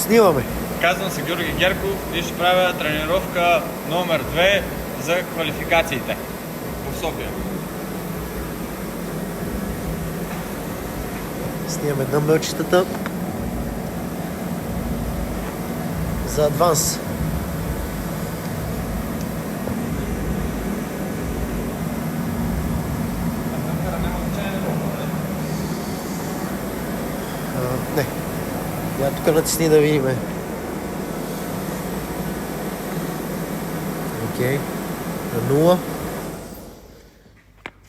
Снимаме. Казвам се Георги Герков и ще правя тренировка номер 2 за квалификациите в София. Снимаме дъмбелчетата за адванс. Не. Я тук натисни да видим. Окей. На 0.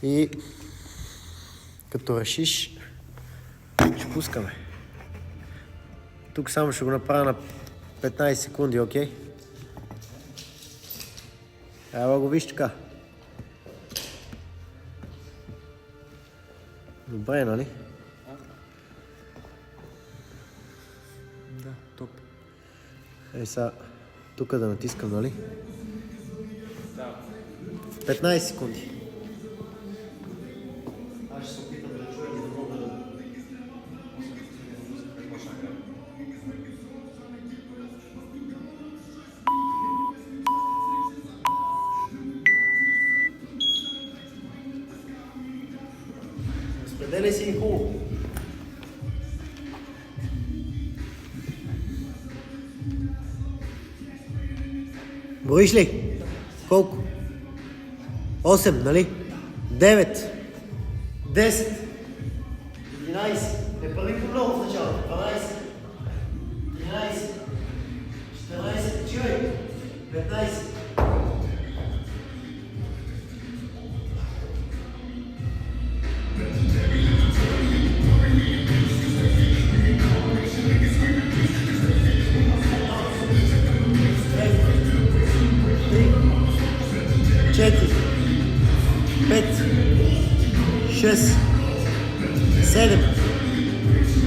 И като решиш, ще пускаме. Тук само ще го направя на 15 секунди, окей? Ела го виж така. Добре, нали? Да, топ. Ей сега, тук да натискам, нали? Да. 15 секунди. Аз ще се опитам да чуя и да мога да... Разпределяй си и хубаво. Броиш ли? Колко? 8, нали? 9, 10, 11, не първи по много в началото, 12, 13, 14, чуй, 15. Четири, 5, 6, 7,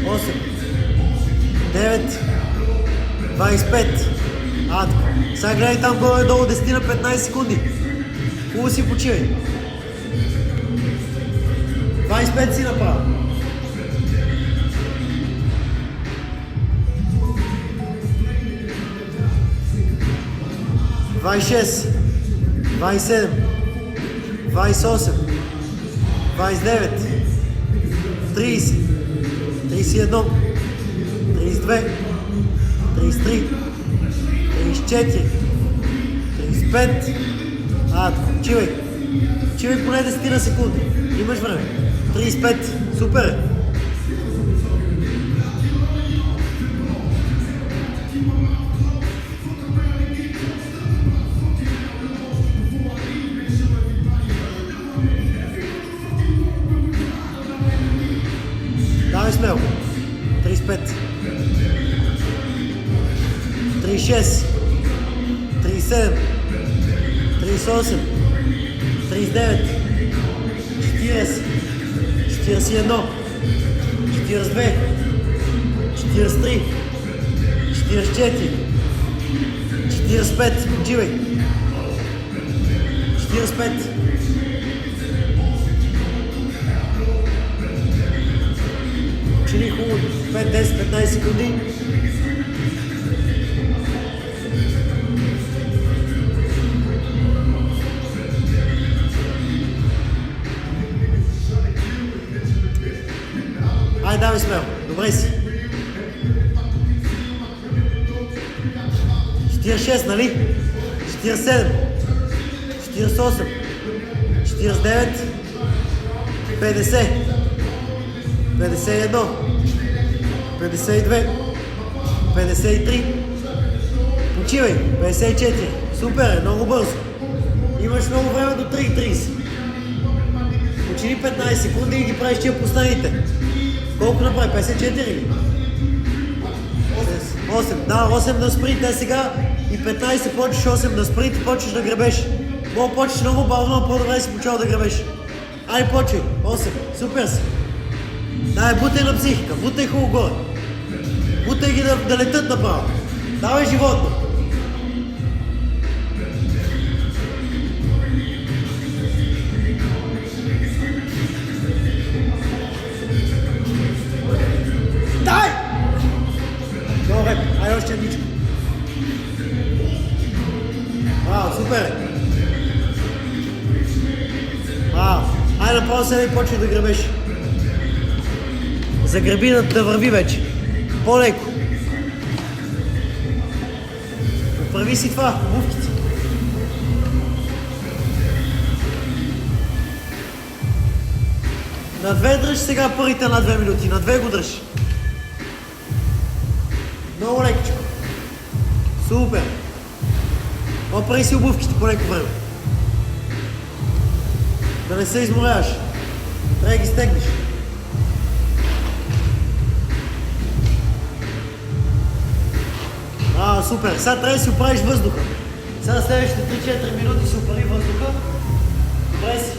8, 9, 25. Така. Сега гледай там горе-долу 10 на 15 секунди. Хубаво си почивай. 25 си направо. Двадесет 27, 28, 29, 30, 31, 32, 33, 34, 35. Чивай. Чивай поне 10 на секунди. Имаш време. 35. Супер е. Давай смело. 35. 36. 37. 38. 39. 40. 41. 42. 43. 44. 45. Почивай. 45. Чини хубаво 5, 10, 15 секунди. Айде, давай смело. Добре си. 46, нали? 47. 48. 49. 50. 51, 52, 53, почивай, 54, супер, много бързо, имаш много време до 3:30, почини 15 секунди и ги правиш тия последните, колко направи, 54 ли? 8, да, 8 на спринт, е сега и 15 почваш 8 на спринт и почваш да гребеш, мога почваш много бавно, но по-добре си почал да гребеш, айде почвай, 8, супер си. Дай, бутай на психика, бутай хубаво горе. Бутай ги да летят направо. Давай животно. Дай! Добре, айде още четичко. Браво, супер! Браво! Айде направо се и почни да гребеш. Загреби да върви вече. По-леко. Поправи си това, обувките. На две дръж сега първите на 2 минути. На 2 го дръж. Много лекичко. Супер. Опри си обувките по леко време. Да не се изморяваш. Трябва да ги стегнеш. Супер. Сега трябва да си оправиш въздуха. Сега следващите 3-4 минути си оправи въздуха. Добре си.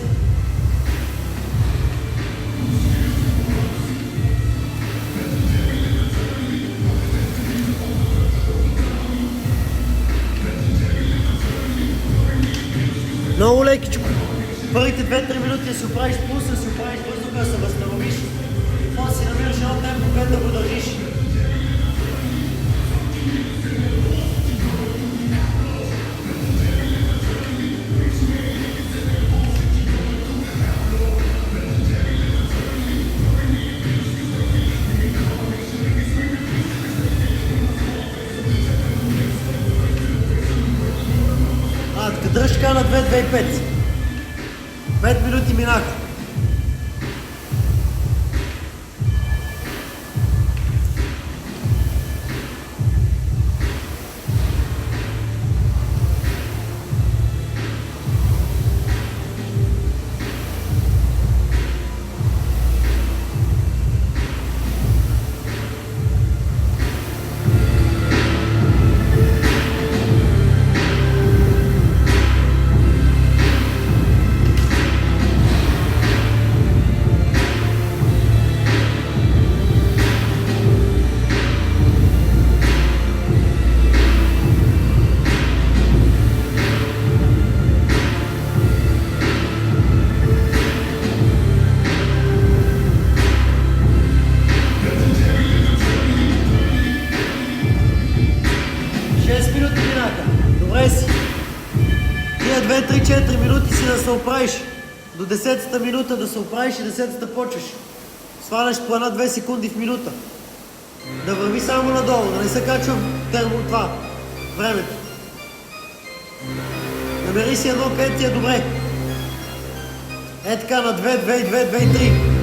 Много лекичко. Първите 2-3 минути да си оправиш пулса, да си оправиш въздуха, да се възстановиш. И после си намираш едно темпо, което да го държиш. Така дръж така на 2-2-5. 5 минути минаха. Тия 2-3-4 минути си да се оправиш. До 10-та минута да се оправиш и 10-та почваш. Сваляш по 1-2 секунди в минута. Да върви само надолу, да не се качва това времето. Намери си едно, където ти е добре. Е така на 2-2-2-2-3.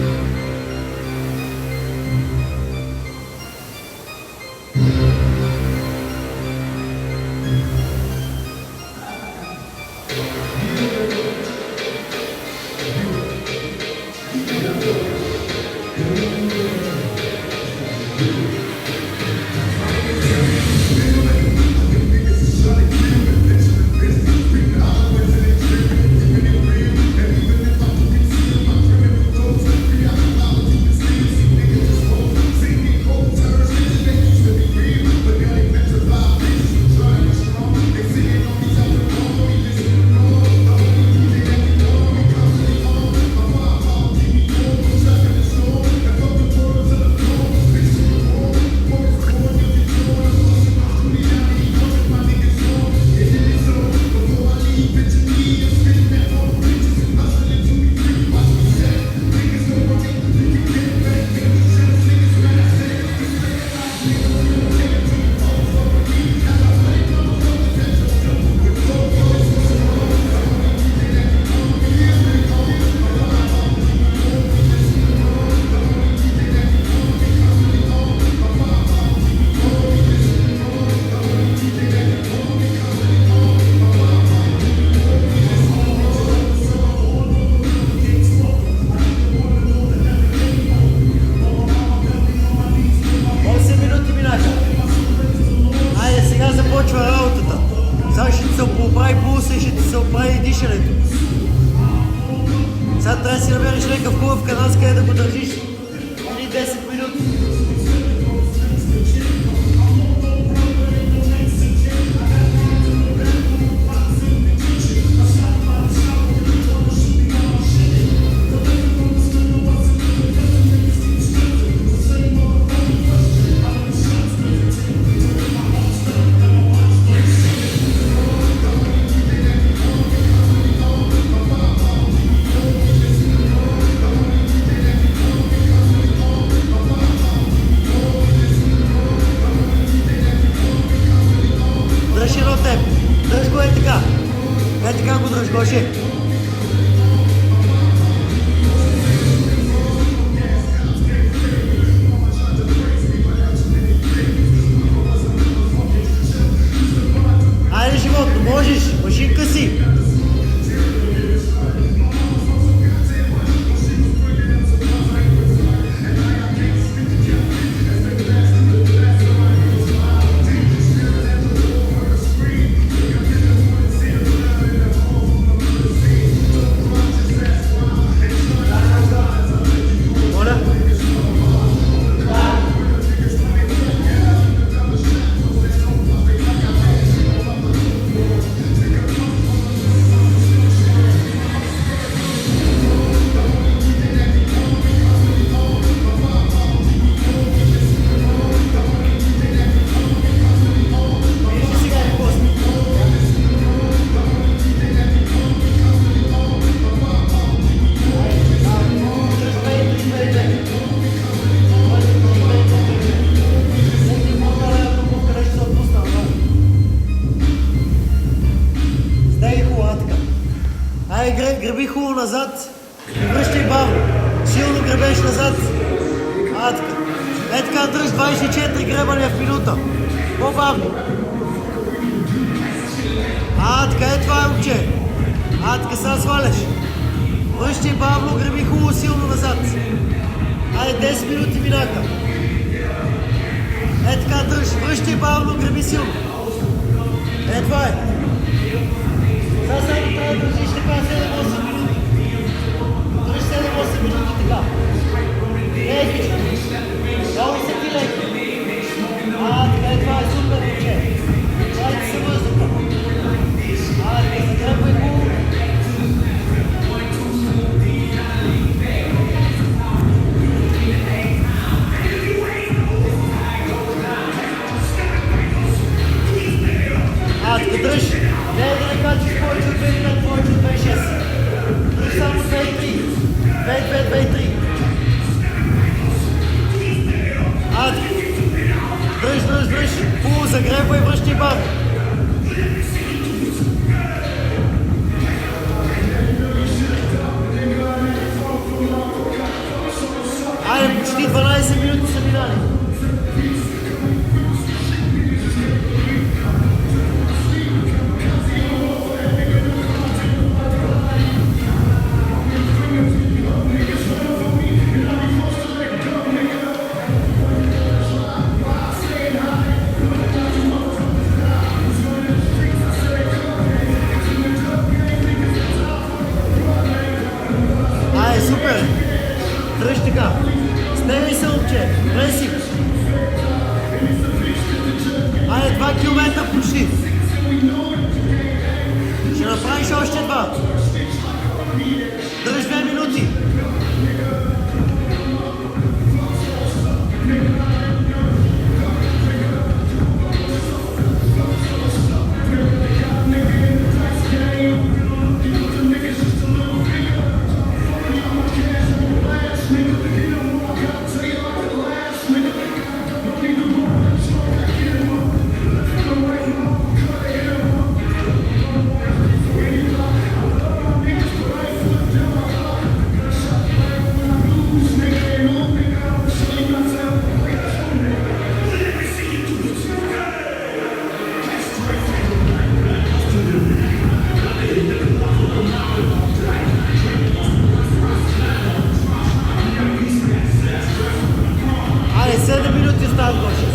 Започва работата. Сега ще ти се оправи пулса и ще ти се оправи дишането. Сега трябва да си намериш някакъв хубав канал, с къде да го държиш. Или 10 минути. назад и връщай бавно. Силно гребеш назад. Така. Така дръж 24 гребания в минута. По-бавно. Така това момче. Така сега сваляш. Връщай бавно, греби хубаво силно назад. 10 минути минаха. Така дръж, връщай бавно, греби силно. Това е. Сега само трябва да държиш така 7-8 минути. Дръж 7-8 минути така. Леки. Дали се ти леки. Така това е супер, момче. Дайте се въздуха. Така загребвай хубаво. Така дръж. Не качиш повече от 2 повече от 2,6. Дръж само 2,3. 2,2, 2,3. Дръж. Хубаво, загребвай, връщай бавно. Почти 12 минути са минали. Супер! Дръж така. Снемай се, момче. Добре си. 2 км почти. Ще направиш още 2. Дръж 2 минути.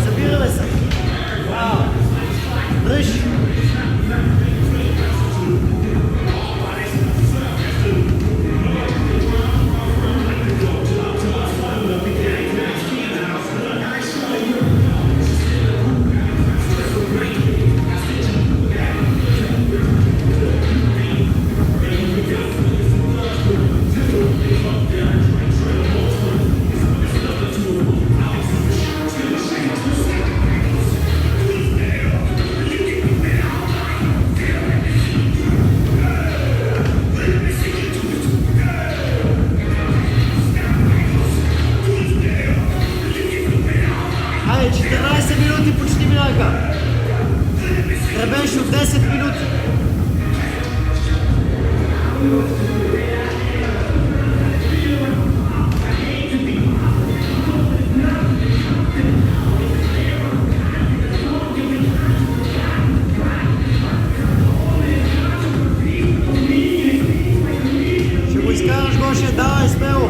Събираме се. Дръж. Гребеш от 10 минути. Ще го изкараш, Гоше, давай смело.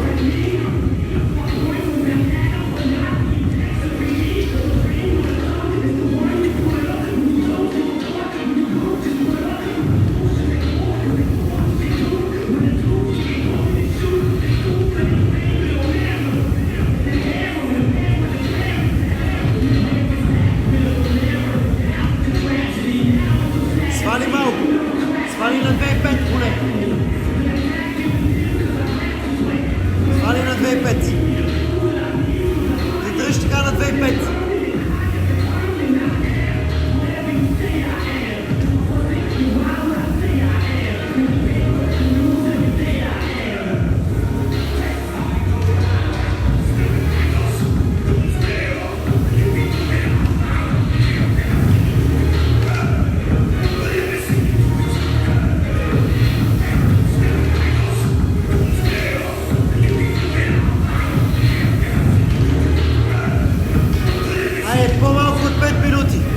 минути.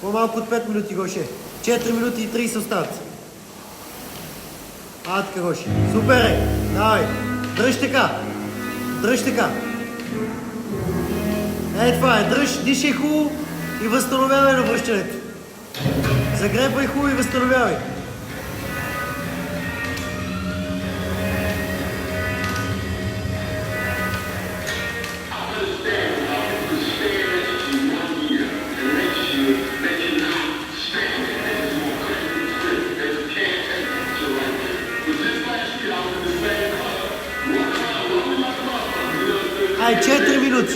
По-малко от 5 минути, Гоше. 4 минути и 30 остават. Така, Гоше. Супер е. Давай. Дръж така. Дръж така. Това е. Дръж, дишай хубаво и възстановявай на връщането. Загребвай хубаво и възстановявай. Ай, 4 минути.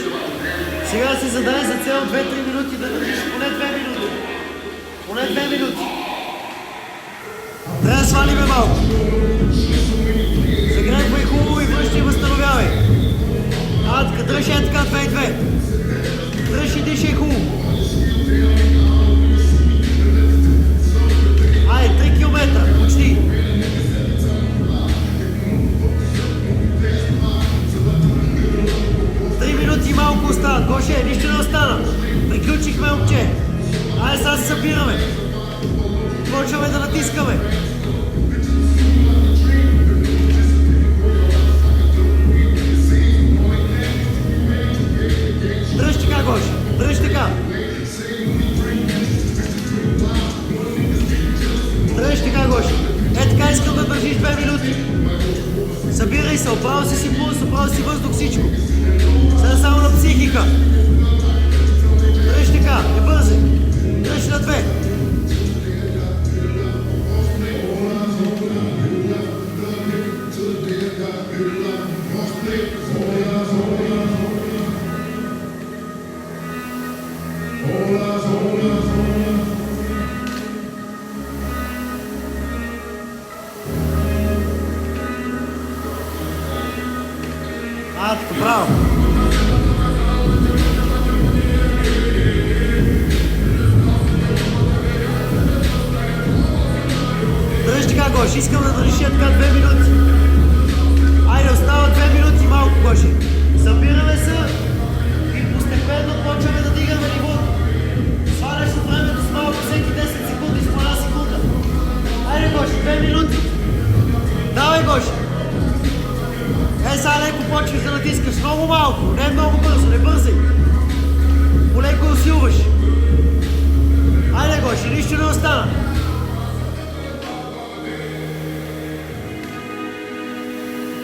Сега си задай за цел 2-3 минути да държиш поне 2 минути. Поне 2 минути. Трябва да свалиме малко. Загребвай хубаво и връщай и възстановявай. Така, дръж така 2-2. Дръж и дишай хубаво. Ай, 3 км, почти. Минути и малко остават. Гоше, нищо не остана. Приключихме, момче. Айде сега се събираме. Почваме да натискаме. Дръж така, Гоше. Дръж така. Дръж така, Гоше. Така искам да държиш 2 минути. Събирай се, оправил си пулс, оправил си въздух, всичко. Сега само на психика. Дръж така, не бързай. Дръж на 2. Браво! Дръж така, Гоше, искам да държиш така 2 минути. Айде, остава 2 минути малко, Гоше. Събираме се и постепенно почваме да дигаме нивото. Сваляш от времето с малко всеки 10 секунди, с по една секунда. Айде, Гоше, 2 минути. Давай, Гоше. Сега леко почваш да натискаш, много малко, не много бързо, не бързай. Полеко усилваш. Айде, Гоше, нищо не остана.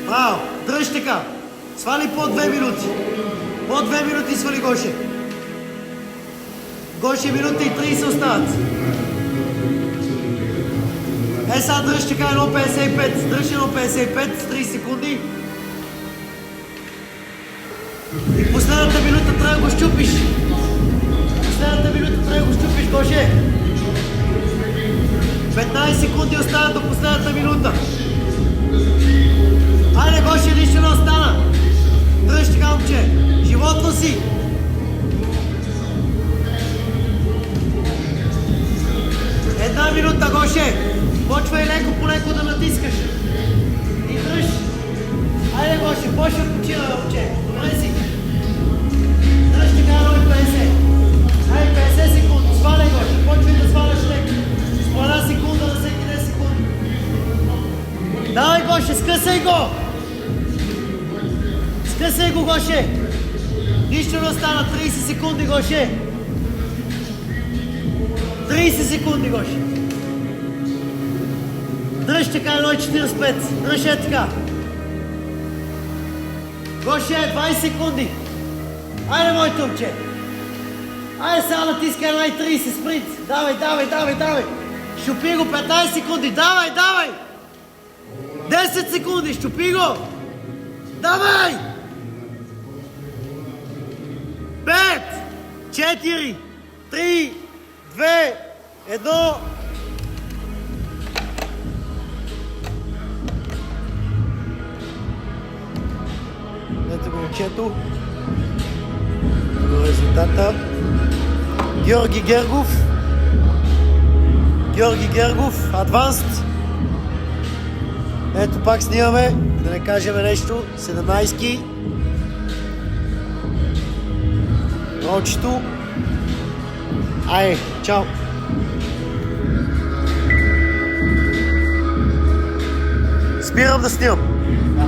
Браво, дръж така. Свали по 2 минути. По 2 минути свали, Гоше. Гоше, минута и 30 остават. Сега дръж така 1.55. Дръж 1.55 с 30 секунди. И последната минута трябва да го щупиш. Последната минута трябва да го щупиш, Гоше. 15 секунди остават до последната минута. Айде, Гоше, нищо не остана. Дръж така, момче. Животно си. Една минута, Гоше. Почвай леко по леко да натискаш. И дръж. Айде, Гоше, почва почина, момче. Добре си. Дръж така 1.50. Айде, 50 секунди. Сваляй, Гоше. Почвай да сваляш леко. С по една секунда на всеки 10 секунди. Давай, Гоше, скъсай го. Скъсай го, Гоше. Нищо не остана. 30 секунди, Гоше. 30 секунди, Гоше. Дръж така 1.45. Дръж така. Гоше, 20 секунди. Айде, моето момче. Айде сега натискай 1.30 спринт. Давай, давай, давай, давай. Щупи го 15 секунди. Давай, давай. 10 секунди. Щупи го. Давай. 5, 4, 3, 2, 1. Ето го момчето. До резултата. Георги Гергов. Георги Гергов, Advanced. Ето пак снимаме, да не кажем нещо. 17-ки. очито. Ай, чао! Спирам да снимам.